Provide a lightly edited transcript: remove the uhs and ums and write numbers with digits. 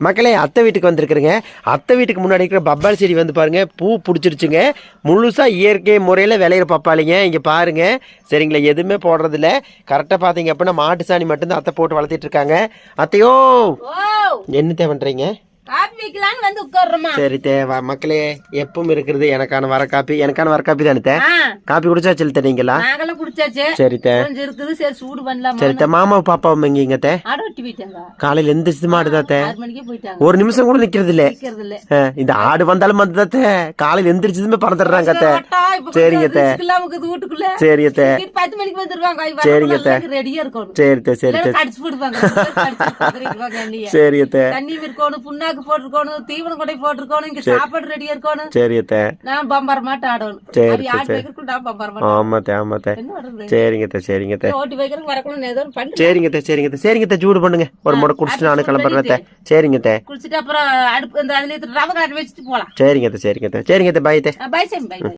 மக்களே அத்தை வீட்டுக்கு வந்திருக்குறேங்க. அத்தை வீட்டுக்கு முன்னாடி இருக்கிற பப்பாளி செடி வந்து பாருங்க பூ பிடிச்சிருச்சுங்க. முழுசா இயற்கை முறையில் விளையிற பப்பாளிங்க. இங்கே பாருங்க சரிங்களா, எதுவுமே போடுறதில்ல. கரெக்டாக பார்த்தீங்க அப்படின்னா மாட்டு சாணி மட்டும்தான் அத்தை போட்டு வளர்த்திட்டு இருக்காங்க. அத்தையோ என்னத்தை பண்றீங்க? சரி தேவா மக்களே, எப்பவும் இருக்கிறது எனக்கான வர காப்பி தானே. காப்பி குடிச்சா சொல்லி தரீங்களா? சரி சரி மாமா பாப்பாவும் எங்க காலையில எந்திரிச்சு மாடுதாத்த ஒரு நிமிஷம் கூட நிக்கிறது இல்ல. இந்த ஆடு வந்தாலும் வந்து காலையில எந்திரிச்சதுமே பறந்துடுறாங்க. சரிங்க சரிங்க சரிங்க சரி சரி சரிங்க போட்டுருக்கணும், தீவனம் கொண்டை போட்டுருக்கணும், இங்க சாப்பாடு ரெடியா இருக்கணும். சரி நான் பம்பர் மாட்டேன் ஆடணும். சரி ஆமாத்தே சரிங்க ஓட்டி வைக்கிறேன் வரக்கணும் ஏதோ சரிங்க ஜூடு பண்ணுங்க. ஒரு முறை குடிச்சிட்டு நானும் கிளம்புறேன். சரிங்க குடிச்சிட்டு அப்புறம் அடுப்பு அந்த அதுல ரவை காட்டி வச்சுட்டு போலாம். சரிங்க பாய். பை.